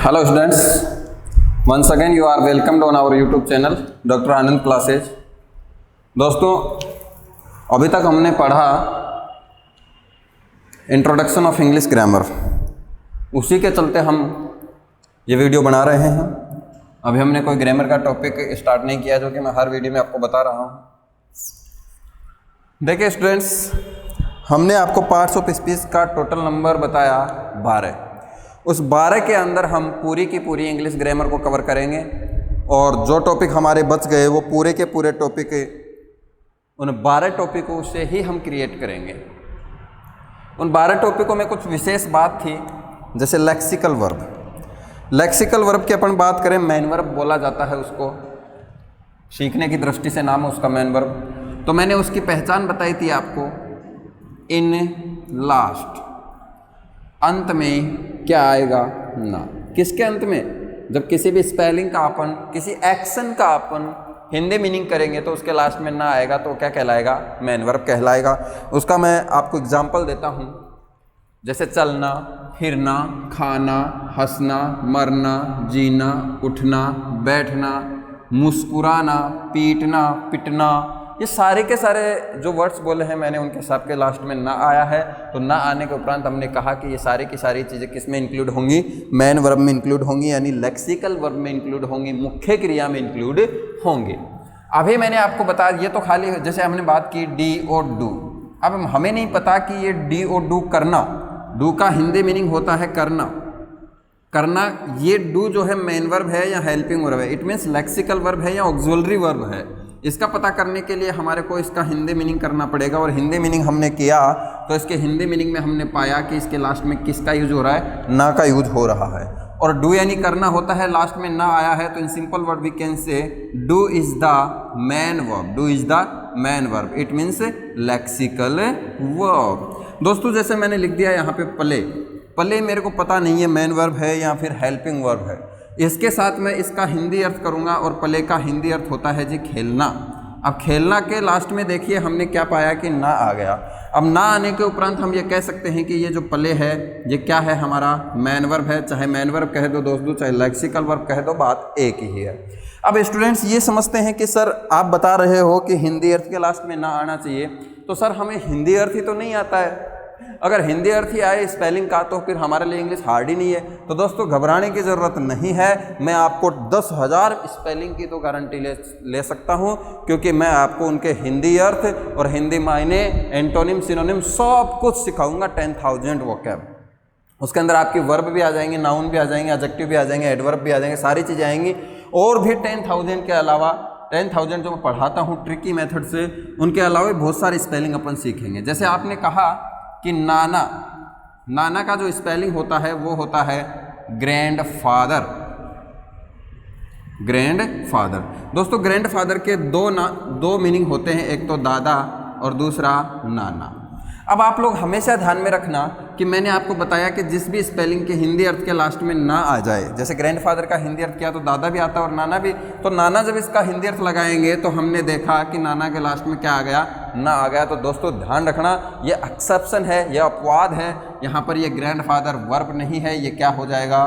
Hello students, once again you are welcomed on our YouTube channel doctor Anand classes. दोस्तों, अभी तक हमने पढ़ा इंट्रोडक्शन ऑफ इंग्लिश ग्रामर, उसी के चलते हम ये वीडियो बना रहे हैं। अभी हमने कोई ग्रामर का टॉपिक स्टार्ट नहीं किया, जो कि मैं हर वीडियो में आपको बता रहा हूँ। देखिए स्टूडेंट्स, हमने आपको पार्ट्स ऑफ स्पीच का टोटल नंबर बताया 12। उस 12 के अंदर हम पूरी की पूरी इंग्लिश ग्रामर को कवर करेंगे, और जो टॉपिक हमारे बच गए वो पूरे के पूरे टॉपिक, उन 12 टॉपिकों से ही हम क्रिएट करेंगे। उन 12 टॉपिकों में कुछ विशेष बात थी, जैसे लेक्सिकल वर्ब। लेक्सिकल वर्ब की अपन बात करें, मेन वर्ब बोला जाता है उसको, सीखने की दृष्टि से नाम है उसका मेन वर्ब। तो मैंने उसकी पहचान बताई थी आपको, इन लास्ट, अंत में क्या आएगा? ना। किसके अंत में? जब किसी भी स्पेलिंग का अपन, किसी एक्शन का अपन हिंदी मीनिंग करेंगे तो उसके लास्ट में ना आएगा तो क्या कहलाएगा? मेन वर्ब कहलाएगा। उसका मैं आपको एग्जांपल देता हूँ, जैसे चलना, फिरना, खाना, हंसना, मरना, जीना, उठना, बैठना, मुस्कुराना, पीटना, पिटना, ये सारे के सारे जो वर्ड्स बोले हैं मैंने, उनके सबके लास्ट में ना आया है। तो ना आने के उपरांत हमने कहा कि ये सारी की सारी चीज़ें किस में इंक्लूड होंगी? मेन वर्ब में इंक्लूड होंगी, यानी लेक्सिकल वर्ब में इंक्लूड होंगी, मुख्य क्रिया में इंक्लूड होंगी। अभी मैंने आपको बता, ये तो खाली जैसे हमने बात की डी और डू। अब हमें नहीं पता कि ये डी और डू करना, डू का हिंदी मीनिंग होता है करना। करना, ये डू जो है मेन वर्ब है या हेल्पिंग वर्ब है? इट मीन्स लेक्सिकल वर्ब है या ऑक्सिलरी वर्ब है? इसका पता करने के लिए हमारे को इसका हिंदी मीनिंग करना पड़ेगा, और हिंदी मीनिंग हमने किया तो इसके हिंदी मीनिंग में हमने पाया कि इसके लास्ट में किसका यूज हो रहा है? ना का यूज हो रहा है। और डू यानी करना होता है, लास्ट में ना आया है तो in simple word we can say do is the main verb. Do is the main verb, it means lexical verb. दोस्तों, जैसे मैंने लिख दिया यहाँ पे प्ले। प्ले मेरे को पता नहीं है मैन वर्ब है या फिर हेल्पिंग वर्ब है। इसके साथ मैं इसका हिंदी अर्थ करूंगा, और प्ले का हिंदी अर्थ होता है जी खेलना। अब खेलना के लास्ट में देखिए हमने क्या पाया कि ना आ गया। अब ना आने के उपरांत हम ये कह सकते हैं कि ये जो प्ले है ये क्या है? हमारा मैन वर्ब है। चाहे मैन वर्ब कह दो दोस्तों, चाहे लेक्सिकल वर्ब कह दो, बात एक ही है। अब स्टूडेंट्स ये समझते हैं कि सर आप बता रहे हो कि हिंदी अर्थ के लास्ट में ना आना चाहिए, तो सर हमें हिंदी अर्थ ही तो नहीं आता है। अगर हिंदी अर्थ ही आए स्पेलिंग का तो फिर हमारे लिए इंग्लिश हार्ड ही नहीं है। तो दोस्तों घबराने की ज़रूरत नहीं है, मैं आपको 10,000 स्पेलिंग की तो गारंटी ले सकता हूं, क्योंकि मैं आपको उनके हिंदी अर्थ और हिंदी मायने, एंटोनिम, सिनोनिम सब कुछ सिखाऊंगा। 10,000 वोकैब, उसके अंदर आपकी वर्ब भी आ जाएंगे, नाउन भी आ जाएंगे, एडजेक्टिव भी आ जाएंगे, एडवर्ब भी आ जाएंगे, सारी चीज़ें आएंगी। और भी 10,000 के अलावा 10,000 जो मैं पढ़ाता हूँ ट्रिकी मेथड से, उनके अलावा बहुत सारी स्पेलिंग अपन सीखेंगे। जैसे आपने कहा कि नाना, नाना का जो स्पेलिंग होता है वो होता है ग्रैंड फादर। ग्रैंड फादर, दोस्तों ग्रैंड फादर के दो मीनिंग होते हैं, एक तो दादा और दूसरा नाना। अब आप लोग हमेशा ध्यान में रखना कि मैंने आपको बताया कि जिस भी स्पेलिंग के हिंदी अर्थ के लास्ट में ना आ जाए, जैसे ग्रैंड फादर का हिंदी अर्थ किया तो दादा भी आता है और नाना भी, तो नाना जब इसका हिंदी अर्थ लगाएंगे तो हमने देखा कि नाना के लास्ट में क्या आ गया? ना आ गया। तो दोस्तों ध्यान रखना, ये एक्सेप्शन है, ये अपवाद है। यहाँ पर ये ग्रैंड फादर वर्ब नहीं है, ये क्या हो जाएगा?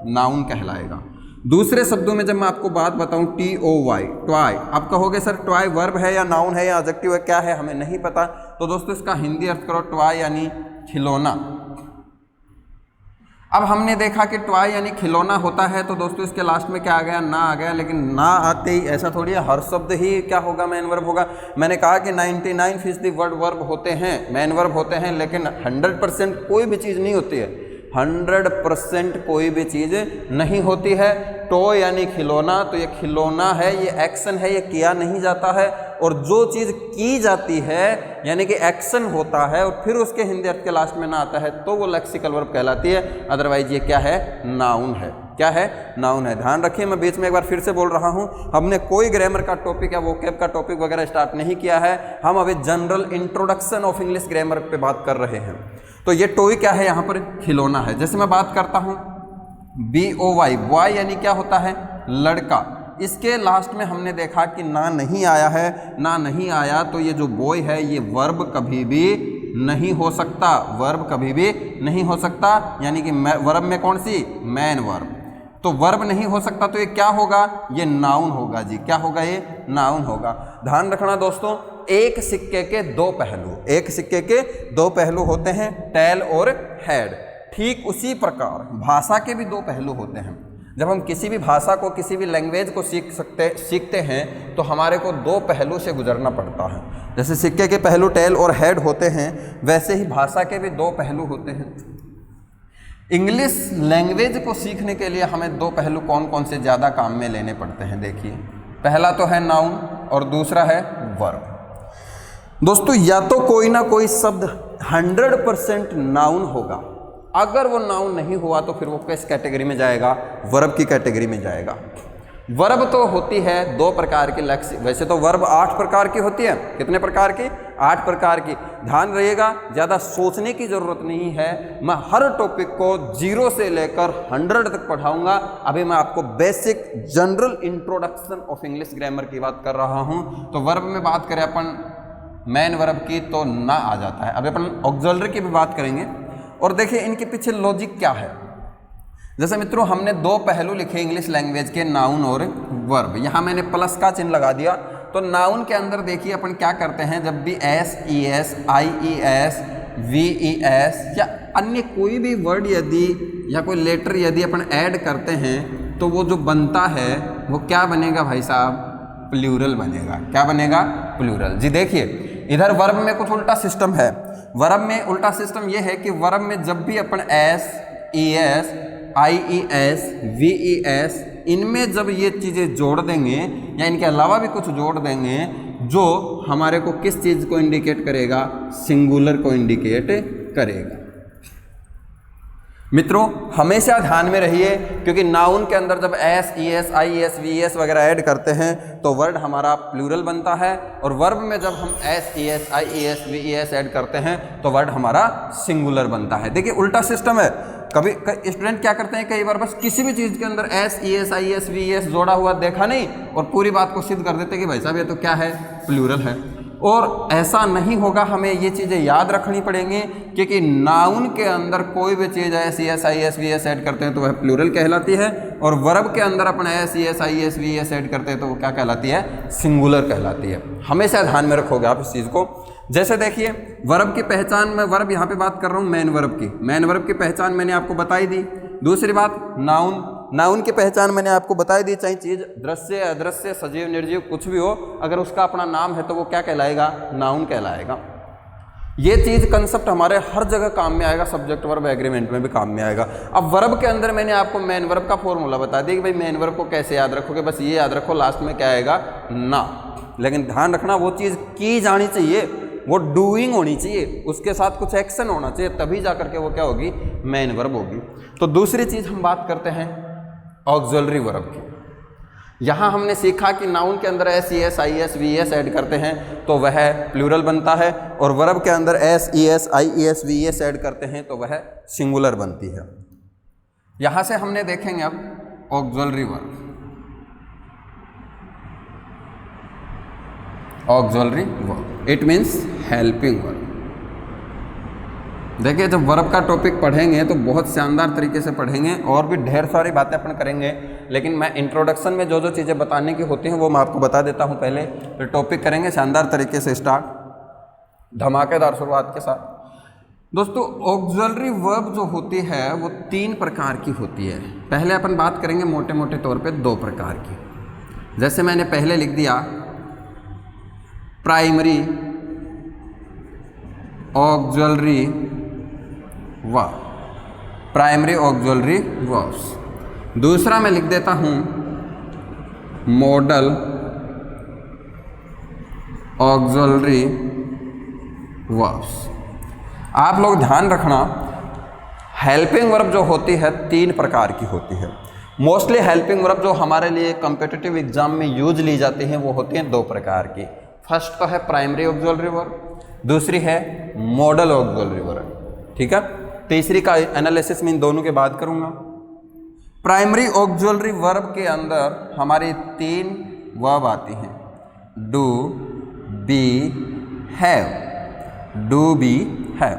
नाउन कहलाएगा। दूसरे शब्दों में जब मैं आपको बात बताऊं, TOY, टॉय, आप कहोगे सर टॉय वर्ब है या नाउन है या एडजेक्टिव है, क्या है? हमें नहीं पता। तो दोस्तों इसका हिंदी अर्थ करो टॉय यानी खिलौना। अब हमने देखा कि टॉय यानी खिलौना होता है, तो दोस्तों इसके लास्ट में क्या आ गया? ना आ गया। लेकिन ना आते ही ऐसा थोड़ी है हर शब्द ही क्या होगा? मेन वर्ब होगा। मैंने कहा कि 99% वर्ब होते हैं मेन वर्ब होते हैं, लेकिन 100% कोई भी चीज़ नहीं होती है। 100% कोई भी चीज़ नहीं होती है। टॉय यानी खिलौना, तो ये खिलौना है, ये एक्शन है, ये किया नहीं जाता है। और जो चीज़ की जाती है यानी कि एक्शन होता है और फिर उसके हिंदी अर्थ के लास्ट में ना आता है, तो वो लेक्सिकल वर्ब कहलाती है। अदरवाइज ये क्या है? नाउन है। क्या है? नाउन है। ध्यान रखिए, मैं बीच में एक बार फिर से बोल रहा हूँ, हमने कोई ग्रामर का टॉपिक या वोकैब का टॉपिक वगैरह स्टार्ट नहीं किया है। हम अभी general introduction of English grammar पे बात कर रहे हैं। तो ये टॉय क्या है? यहाँ पर खिलौना है। जैसे मैं बात करता हूँ BOY, बॉय यानी क्या होता है? लड़का। इसके लास्ट में हमने देखा कि ना नहीं आया है। ना नहीं आया तो ये जो बॉय है ये वर्ब कभी भी नहीं हो सकता, वर्ब कभी भी नहीं हो सकता। यानी कि वर्ब में कौन सी? Main verb. तो वर्ब नहीं हो सकता, तो ये क्या होगा, ये नाउन होगा जी। क्या होगा, ये नाउन होगा। ध्यान रखना दोस्तों, एक सिक्के के दो पहलू, एक सिक्के के दो पहलू होते हैं, टेल और हेड। ठीक उसी प्रकार भाषा के भी दो पहलू होते हैं। जब हम किसी भी भाषा को, किसी भी लैंग्वेज को सीखते हैं तो हमारे को दो पहलू से गुजरना पड़ता है। जैसे सिक्के के पहलू टेल और हेड होते हैं, वैसे ही भाषा के भी दो पहलू होते हैं। इंग्लिश लैंग्वेज को सीखने के लिए हमें दो पहलू कौन कौन से ज़्यादा काम में लेने पड़ते हैं, देखिए। पहला तो है नाउन और दूसरा है वर्ब। दोस्तों, या तो कोई ना कोई शब्द 100% नाउन होगा, अगर वो नाउन नहीं हुआ तो फिर वो किस कैटेगरी में जाएगा, वर्ब की कैटेगरी में जाएगा। वर्ब तो होती है दो प्रकार की, वैसे तो वर्ब 8 प्रकार की होती है। कितने प्रकार की, 8 प्रकार की। ध्यान रहिएगा, ज़्यादा सोचने की ज़रूरत नहीं है। मैं हर टॉपिक को 0 से लेकर 100 तक पढ़ाऊंगा। अभी मैं आपको basic general introduction of English grammar की बात कर रहा हूं। तो वर्ब में बात करें अपन मेन वर्ब की तो ना आ जाता है। अभी अपन ऑक्सिलरी की भी बात करेंगे और देखिए इनके पीछे लॉजिक क्या है। जैसे मित्रों, हमने दो पहलू लिखे इंग्लिश लैंग्वेज के, नाउन और वर्ब। यहाँ मैंने प्लस का चिन्ह लगा दिया। तो नाउन के अंदर देखिए अपन क्या करते हैं, जब भी S, E S, I E S, V E S या अन्य कोई भी वर्ड यदि या कोई लेटर यदि अपन ऐड करते हैं तो वो जो बनता है वो क्या बनेगा भाई साहब, प्लूरल बनेगा। क्या बनेगा, प्लूरल। जी देखिए, इधर वर्ब में कुछ उल्टा सिस्टम है। वर्ब में उल्टा सिस्टम ये है कि वर्ब में जब भी अपन S, E S, I E S, V E S, इनमें जब ये चीज़ें जोड़ देंगे या इनके अलावा भी कुछ जोड़ देंगे जो हमारे को किस चीज़ को इंडिकेट करेगा, सिंगुलर को इंडिकेट करेगा। मित्रों, हमेशा ध्यान में रहिए, क्योंकि नाउन के अंदर जब S, E S, I E S, V E S वगैरह ऐड करते हैं तो वर्ड हमारा प्लूरल बनता है, और वर्ब में जब हम S, E S, I E S, V E S add करते हैं तो वर्ड हमारा सिंगुलर बनता है। देखिए उल्टा सिस्टम है। कभी स्टूडेंट क्या करते हैं, कई बार बस किसी भी चीज़ के अंदर S, E S, I S, V E S जोड़ा हुआ देखा नहीं और पूरी बात को सिद्ध कर देते कि भाई साहब ये तो क्या है, प्लूरल है। और ऐसा नहीं होगा, हमें ये चीज़ें याद रखनी पड़ेंगी, क्योंकि नाउन के अंदर कोई भी चीज़ S, E S, I S, V S add करते हैं तो वह प्लूरल कहलाती है, और वर्ब के अंदर अपन S, E S, I S, V S add करते हैं तो वो क्या कहलाती है, सिंगुलर कहलाती है। हमेशा ध्यान में रखोगे आप इस चीज़ को। जैसे देखिए, वर्ब की पहचान, मैं वर्ब यहाँ पे बात कर रहा हूँ मेन वर्ब की। मेन वर्ब की पहचान मैंने आपको बताई दी। दूसरी बात, नाउन की पहचान मैंने आपको बताई दी। चाहे चीज़ दृश्य, अदृश्य, सजीव, निर्जीव कुछ भी हो, अगर उसका अपना नाम है तो वो क्या कहलाएगा, नाउन कहलाएगा। ये चीज़ कंसेप्ट हमारे हर जगह काम में आएगा, सब्जेक्ट वर्ब एग्रीमेंट में भी काम में आएगा। अब वर्ब के अंदर मैंने आपको मेन वर्ब का फॉर्मूला बता दिया कि भाई मेन वर्ब को कैसे याद रखोगे, बस ये याद रखो लास्ट में क्या आएगा, ना। लेकिन ध्यान रखना, वो चीज़ की जानी चाहिए, वो डूइंग होनी चाहिए, उसके साथ कुछ एक्शन होना चाहिए, तभी जा करके वो क्या होगी, मेन वर्ब होगी। तो दूसरी चीज़ हम बात करते हैं ऑक्सिलरी वर्ब की। यहाँ हमने सीखा कि नाउन के अंदर S, E S, I S, V S add करते हैं तो वह प्लूरल बनता है, और वर्ब के अंदर S, E S, I E S, V S add करते हैं तो वह सिंगुलर बनती है। यहाँ से हमने देखेंगे अब auxiliary verb. Auxiliary verb it means helping verb. देखिए, जब वर्ब का टॉपिक पढ़ेंगे तो बहुत शानदार तरीके से पढ़ेंगे, और भी ढेर सारी बातें अपन करेंगे, लेकिन मैं इंट्रोडक्शन में जो जो चीज़ें बताने की होती हैं वो मैं आपको बता देता हूं पहले, फिर टॉपिक करेंगे शानदार तरीके से स्टार्ट, धमाकेदार शुरुआत के साथ। दोस्तों, ऑक्सिलरी वर्ब जो होती है वो 3 प्रकार की होती है। पहले अपन बात करेंगे मोटे मोटे तौर पर 2 प्रकार की। जैसे मैंने पहले लिख दिया, primary auxiliary verb, primary auxiliary verbs. दूसरा मैं लिख देता हूं मॉडल ऑक्सिलरी वर्ब्स। आप लोग ध्यान रखना, हेल्पिंग वर्ब जो होती है 3 प्रकार की होती है। मोस्टली हेल्पिंग वर्ब जो हमारे लिए कॉम्पिटिटिव एग्जाम में यूज ली जाती हैं वो होती हैं 2 प्रकार की। फर्स्ट तो है प्राइमरी ऑक्सिलरी वर्ब, दूसरी है मॉडल ऑक्सिलरी वर्ब। ठीक है, तीसरी का एनालिसिस में इन दोनों के बात करूंगा। प्राइमरी ऑक्सिलरी वर्ब के अंदर हमारी 3 वर्ब आती हैं, do, be, have. Do, be, have.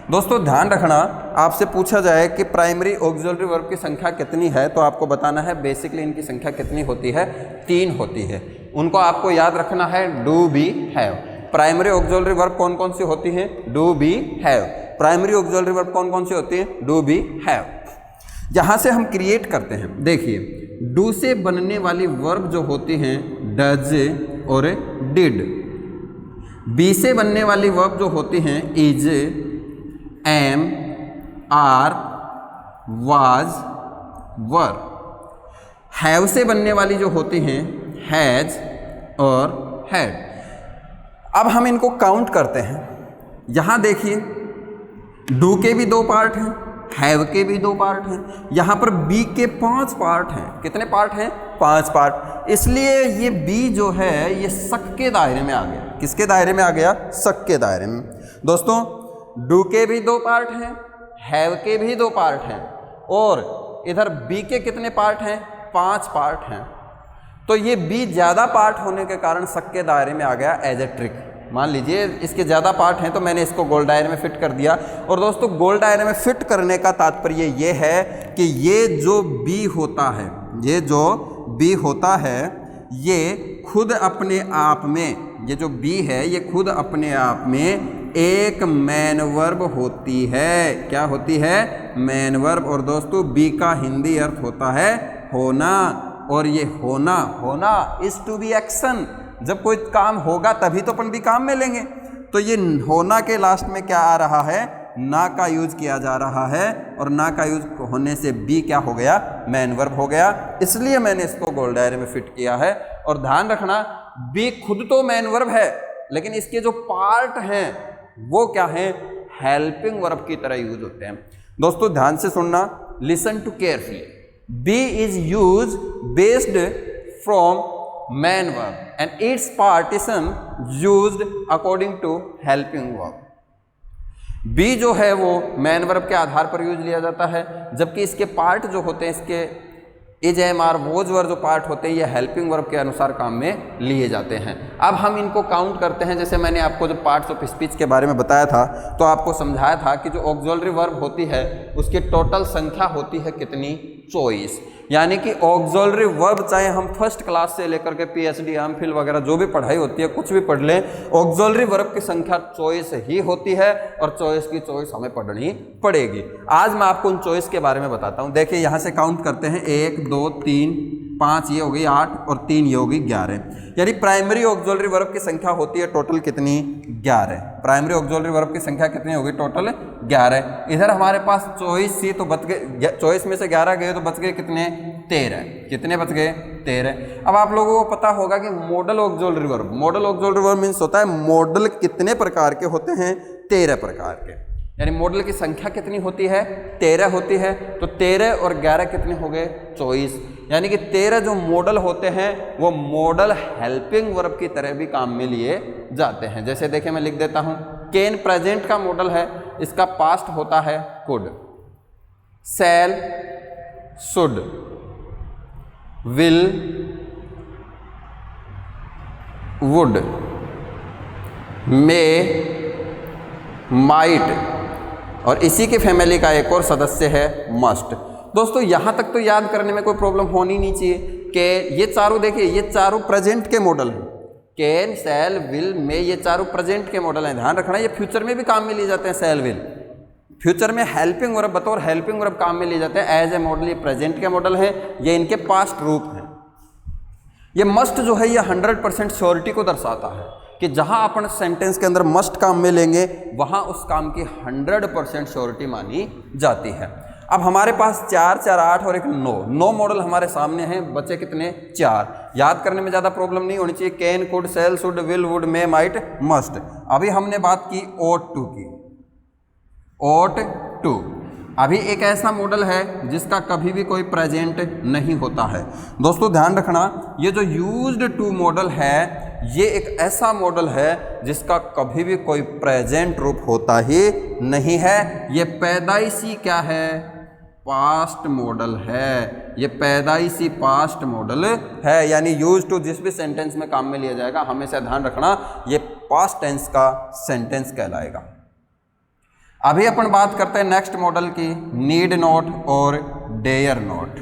दोस्तों ध्यान रखना, आपसे पूछा जाए कि प्राइमरी ऑक्सिलरी वर्ब की संख्या कितनी है, तो आपको बताना है बेसिकली इनकी संख्या कितनी होती है, 3 होती है। उनको आपको याद रखना है, do, be, have. Primary auxiliary verb कौन कौन सी होती है, do, be, have. Primary auxiliary verb कौन कौन सी होती है, डू, बी, हैव। यहाँ से हम क्रिएट करते हैं, देखिए डू से बनने वाली वर्ब जो होती हैं डज और डिड, बी से बनने वाली वर्ब जो होती हैं is, am, are, was, were. Have से बनने वाली जो होती हैं हैज और हैड। अब हम इनको काउंट करते हैं। यहाँ देखिए डू के भी 2 पार्ट हैं, हैव के भी 2 पार्ट हैं, यहाँ पर बी के 5 पार्ट हैं। कितने पार्ट हैं, 5 पार्ट। इसलिए ये बी जो है ये सक के दायरे में आ गया। किसके दायरे में आ गया, सक के दायरे में। दोस्तों डू के भी 2 पार्ट हैं, हैव के भी 2 पार्ट हैं, और इधर बी के कितने पार्ट हैं, 5 पार्ट हैं। तो ये बी ज़्यादा पार्ट होने के कारण सक के दायरे में आ गया एज ए ट्रिक। मान लीजिए इसके ज़्यादा पार्ट हैं तो मैंने इसको गोल दायरे में फिट कर दिया। और दोस्तों गोल दायरे में फिट करने का तात्पर्य ये है कि ये जो बी होता है, ये जो बी होता है ये खुद अपने आप में, ये जो बी है ये खुद अपने आप में एक मैन वर्ब होती है। क्या होती है, मैन वर्ब। और दोस्तों बी का हिंदी अर्थ होता है होना, और ये होना, होना इज टू बी एक्शन। जब कोई काम होगा तभी तो अपन भी काम में लेंगे। तो ये होना के लास्ट में क्या आ रहा है, ना का यूज किया जा रहा है, और ना का यूज होने से बी क्या हो गया, मैन वर्ब हो गया। इसलिए मैंने इसको गोल दायरे में फिट किया है। और ध्यान रखना बी खुद तो मैन वर्ब है, लेकिन इसके जो पार्ट हैं वो क्या है, हेल्पिंग वर्ब की तरह यूज होते हैं। दोस्तों ध्यान से सुनना, listen to carefully. Be is use based from main verb and its partition used according to helping verb. Be जो है वो मैन वर्ब के आधार पर यूज लिया जाता है, जबकि इसके पार्ट जो होते हैं, इसके is, am, are, was verb जो पार्ट होते हैं ये हेल्पिंग वर्ब के अनुसार काम में लिए जाते हैं। अब हम इनको काउंट करते हैं। जैसे मैंने आपको जो पार्ट्स ऑफ स्पीच के बारे में बताया था, तो आपको समझाया था कि जो ऑक्सिलरी वर्ब होती है उसकी टोटल संख्या होती है कितनी, 24। यानी कि ऑक्सिलरी वर्ब चाहे हम फर्स्ट क्लास से लेकर के पीएचडी, एमफिल वगैरह जो भी पढ़ाई होती है, कुछ भी पढ़ लें, ऑक्सिलरी वर्ब की संख्या 24 ही होती है, और 24 की 24 हमें पढ़नी पड़ेगी। आज मैं आपको उन 24 के बारे में बताता हूँ। देखिए यहाँ से काउंट करते हैं, 1, 2, 3, 5 ये हो गई 8, और 3 ये होगी 11। यानी प्राइमरी ऑक्सिलरी वर्ब की संख्या होती है टोटल कितनी, 11। प्राइमरी ऑक्सिलरी वर्ब की संख्या कितनी होगी, टोटल 11। इधर हमारे पास 24 थी तो बच गए, 24 में से 11 गए तो बच गए कितने, 13। कितने बच गए, 13। अब आप लोगों को पता होगा कि model auxiliary verb, model auxiliary verb means होता है मॉडल कितने प्रकार के होते हैं, 13 प्रकार के। यानी मॉडल की संख्या कितनी होती है, 13 होती है। तो 13 और 11 कितने हो गए, 24। यानी कि 13 जो मॉडल होते हैं वो मॉडल हेल्पिंग वर्ब की तरह भी काम में लिए जाते हैं। जैसे देखिए मैं लिख देता हूँ, कैन प्रेजेंट का मॉडल है, इसका पास्ट होता है could, shall, should, will, would, may, might, और इसी के फैमिली का एक और सदस्य है मस्ट। दोस्तों यहाँ तक तो याद करने में कोई प्रॉब्लम होनी नहीं चाहिए कि ये चारों, देखिए ये चारों प्रेजेंट के मॉडल हैं। कैन, शैल, विल, मे, ये चारों प्रेजेंट के मॉडल हैं। ध्यान रखना ये फ्यूचर में भी काम में लिए जाते हैं। शैल, विल फ्यूचर में हेल्पिंग वर्ब, बतौर हेल्पिंग वर्ब काम में लिए जाते हैं एज ए मॉडल। ये प्रेजेंट के मॉडल हैं, ये इनके पास्ट रूप हैं। ये मस्ट जो है ये 100% श्योरिटी को दर्शाता है कि जहां अपन सेंटेंस के अंदर मस्ट काम में लेंगे वहां उस काम की 100% श्योरिटी मानी जाती है। अब हमारे पास 4, 4, 8 और एक 9 मॉडल हमारे सामने हैं। बचे कितने, 4। याद करने में ज़्यादा प्रॉब्लम नहीं होनी चाहिए। Can, could, shall, should, will, would, may, might, must. अभी हमने बात की ought to की, ought to। अभी एक ऐसा मॉडल है जिसका कभी भी कोई प्रेजेंट नहीं होता है। दोस्तों ध्यान रखना, ये जो यूज्ड टू मॉडल है ये एक ऐसा मॉडल है जिसका कभी भी कोई प्रेजेंट रूप होता ही नहीं है। ये पैदाइशी क्या है, पास्ट मॉडल है। ये पैदाइशी पास्ट मॉडल है, यानी यूज टू जिस भी सेंटेंस में काम में लिया जाएगा हमेशा ध्यान रखना ये पास्ट टेंस का सेंटेंस कहलाएगा। अभी अपन बात करते हैं नेक्स्ट मॉडल की, नीड नॉट और डेयर नॉट।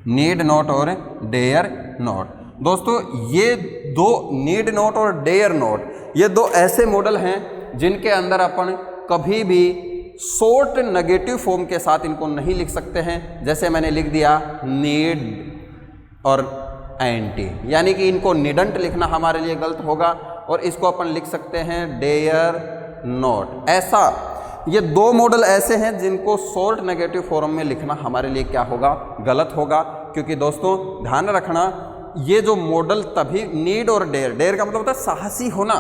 नीड नॉट और डेयर नॉट। दोस्तों ये दो, नीड नॉट और डेयर नॉट, ये दो ऐसे मॉडल हैं जिनके अंदर अपन कभी भी शॉर्ट नेगेटिव फॉर्म के साथ इनको नहीं लिख सकते हैं। जैसे मैंने लिख दिया नीड और एंटी, यानी कि इनको नीडंट लिखना हमारे लिए गलत होगा, और इसको अपन लिख सकते हैं डेयर नॉट। ऐसा ये दो मॉडल ऐसे हैं जिनको शॉर्ट नेगेटिव फॉर्म में लिखना हमारे लिए क्या होगा, गलत होगा। क्योंकि दोस्तों ध्यान रखना, ये जो मॉडल तभी, नीड और डेयर, डेयर का मतलब होता है साहसी होना,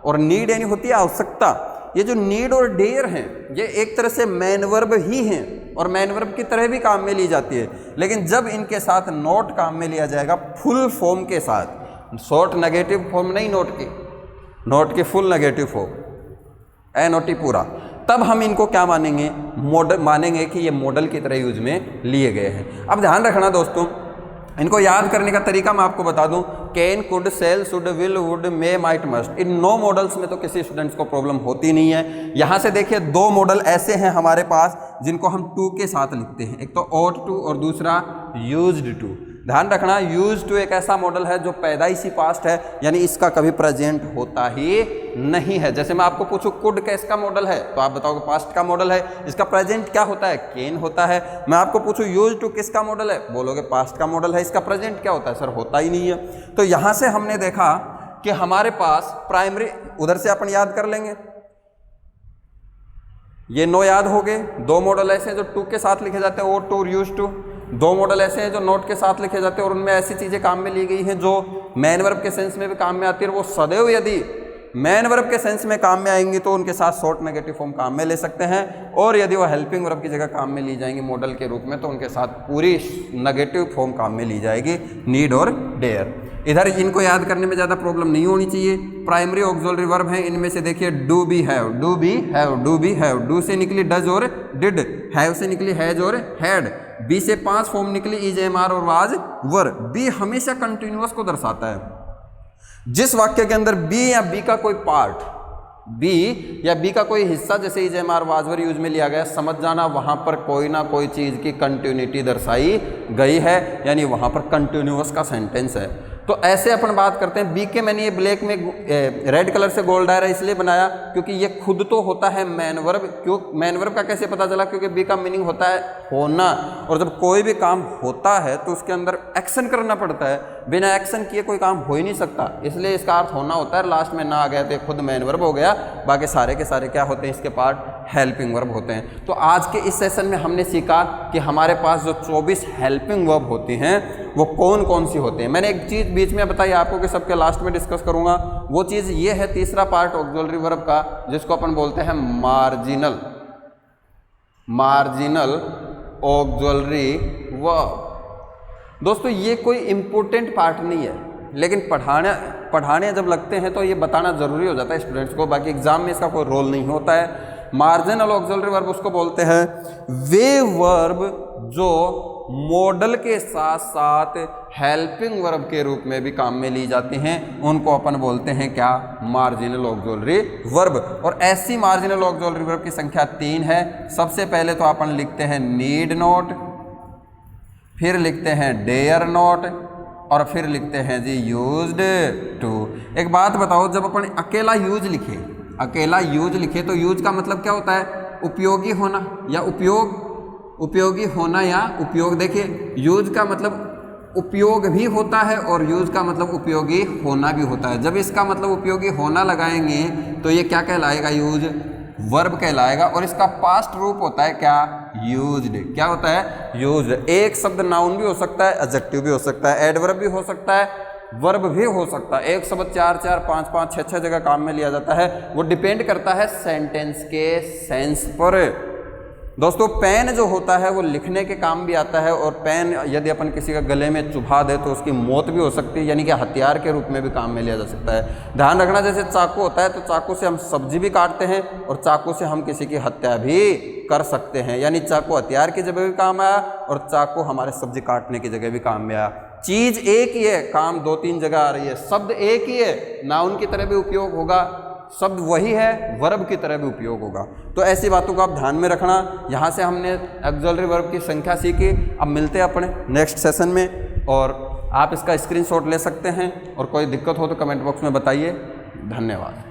और नीड यानी होती है आवश्यकता। ये जो नीड और डेयर हैं ये एक तरह से मैन वर्ब ही हैं और मैन वर्ब की तरह भी काम में ली जाती है, लेकिन जब इनके साथ नॉट काम में लिया जाएगा फुल फॉर्म के साथ, शॉर्ट नेगेटिव फॉर्म नहीं, नॉट की फुल नेगेटिव फॉर्म, एनओटी पूरा, तब हम इनको क्या मानेंगे, मॉडल मानेंगे कि ये मॉडल की तरह यूज में लिए गए हैं। अब ध्यान रखना दोस्तों, इनको याद करने का तरीका मैं आपको बता दूं, can, could, shall, should, will, would, may, might, must, इन 9 मॉडल्स में तो किसी स्टूडेंट्स को प्रॉब्लम होती नहीं है। यहाँ से देखिए 2 मॉडल ऐसे हैं हमारे पास जिनको हम टू के साथ लिखते हैं, एक तो ought to और दूसरा यूज्ड टू। ध्यान रखना, यूज टू एक ऐसा मॉडल है जो पैदाइशी पास्ट है, यानी इसका कभी प्रेजेंट होता ही नहीं है। जैसे मैं आपको पूछूं कुड किसका मॉडल है, तो आप बताओगे पास्ट का मॉडल है, इसका प्रेजेंट क्या होता है, कैन होता है। मैं आपको पूछूं यूज टू किसका मॉडल है, बोलोगे पास्ट का मॉडल है, इसका प्रेजेंट क्या होता है, सर होता ही नहीं है। तो यहाँ से हमने देखा कि हमारे पास प्राइमरी, उधर से अपन याद कर लेंगे, ये 9 याद हो गए। 2 मॉडल ऐसे हैं जो टू के साथ लिखे जाते हैं, ought to और यूज टू। 2 मॉडल ऐसे हैं जो नोट के साथ लिखे जाते हैं और उनमें ऐसी चीजें काम में ली गई हैं जो मैन वर्ब के सेंस में भी काम में आती है, और वो सदैव यदि मैन वर्ब के सेंस में काम में आएंगी तो उनके साथ शॉर्ट नेगेटिव फॉर्म काम में ले सकते हैं, और यदि वो हेल्पिंग वर्ब की जगह काम में ली जाएंगी मॉडल के रूप में तो उनके साथ पूरी नेगेटिव फॉर्म काम में ली जाएगी, नीड और डेयर। इधर इनको याद करने में ज़्यादा प्रॉब्लम नहीं होनी चाहिए। प्राइमरी ऑक्सिलरी वर्ब हैं, इनमें से देखिए do be have, do be have, do be have, do से निकली डज और डिड, हैव से निकली हैज और हैड, बी से 5 फॉर्म निकली इज, एम, आर और वाज, वर। बी हमेशा कंटिन्यूअस को दर्शाता है। जिस वाक्य के अंदर बी या बी का कोई पार्ट, बी या बी का कोई हिस्सा जैसे is, am, are, was, were use में लिया गया, समझ जाना वहां पर कोई ना कोई चीज की कंटिन्यूटी दर्शाई गई है, यानी वहां पर कंटिन्यूअस का सेंटेंस है। तो ऐसे अपन बात करते हैं। बी के मैंने ये ब्लैक में रेड कलर से गोल दायरा इसलिए बनाया क्योंकि ये खुद तो होता है मैन वर्ब। क्यों मैन वर्ब का कैसे पता चला, क्योंकि बी का मीनिंग होता है होना, और जब कोई भी काम होता है तो उसके अंदर एक्शन करना पड़ता है, बिना एक्शन किए कोई काम हो ही नहीं सकता, इसलिए इसका अर्थ होना होता है। लास्ट में ना आ गया तो खुद मैन वर्ब हो गया, बाकी सारे के सारे क्या होते हैं, इसके पार्ट हेल्पिंग वर्ब होते हैं। तो आज के इस सेशन में हमने सीखा कि हमारे पास जो 24 हेल्पिंग वर्ब होती हैं वो कौन कौन सी होते हैं। मैंने एक चीज़ बीच में बताई आपको कि सबके लास्ट में डिस्कस करूंगा, वो चीज़ ये है तीसरा पार्ट ऑक्सिलरी वर्ब का, जिसको अपन बोलते हैं मार्जिनल, मार्जिनल ऑक्सिलरी वर्ब। दोस्तों ये कोई इम्पोर्टेंट पार्ट नहीं है, लेकिन पढ़ाने जब लगते हैं तो ये बताना ज़रूरी हो जाता है स्टूडेंट्स को, बाकी एग्जाम में इसका कोई रोल नहीं होता है। मार्जिनल ऑक्सिलरी वर्ब उसको बोलते हैं वे वर्ब जो मॉडल के साथ साथ हेल्पिंग वर्ब के रूप में भी काम में ली जाती हैं, उनको अपन बोलते हैं क्या, मार्जिनल ऑक्सिलरी वर्ब। और ऐसी मार्जिनल ऑक्सिलरी वर्ब की संख्या 3 है। सबसे पहले तो अपन लिखते हैं नीड नॉट, फिर लिखते हैं डेयर नॉट, और फिर लिखते हैं जी यूज्ड टू। एक बात बताओ, जब अपन अकेला यूज लिखे, अकेला यूज लिखे तो यूज का मतलब क्या होता है, उपयोगी होना या उपयोगी होना या उपयोग। देखिए यूज का मतलब उपयोग भी होता है और यूज का मतलब उपयोगी होना भी होता है। जब इसका मतलब उपयोगी होना लगाएंगे तो ये क्या कहलाएगा, यूज वर्ब कहलाएगा, और इसका पास्ट रूप होता है क्या, यूज्ड। क्या होता है, यूज्ड। एक शब्द नाउन भी हो सकता है, एडजेक्टिव भी हो सकता है, एडवर्ब भी हो सकता है, वर्ब भी हो सकता है। एक शब्द 4-4, 5-5, 6-6 जगह काम में लिया जाता है, वो डिपेंड करता है सेंटेंस के सेंस पर। दोस्तों पेन जो होता है वो लिखने के काम भी आता है, और पेन यदि अपन किसी का गले में चुभा दे तो उसकी मौत भी हो सकती है, यानी कि हथियार के रूप में भी काम में लिया जा सकता है। ध्यान रखना, जैसे चाकू होता है तो चाकू से हम सब्जी भी काटते हैं और चाकू से हम किसी की हत्या भी कर सकते हैं, यानी चाकू हथियार की जगह भी काम आया और चाकू हमारे सब्जी काटने की जगह भी काम में आया। चीज़ एक ही है, काम 2-3 जगह आ रही है, शब्द एक ही है, नाउन की तरह भी उपयोग होगा, शब्द वही है, वर्ब की तरह भी उपयोग होगा। तो ऐसी बातों को आप ध्यान में रखना। यहाँ से हमने ऑक्सिलरी वर्ब की संख्या सीखी। अब मिलते हैं अपने नेक्स्ट सेशन में, और आप इसका स्क्रीनशॉट ले सकते हैं, और कोई दिक्कत हो तो कमेंट बॉक्स में बताइए। धन्यवाद।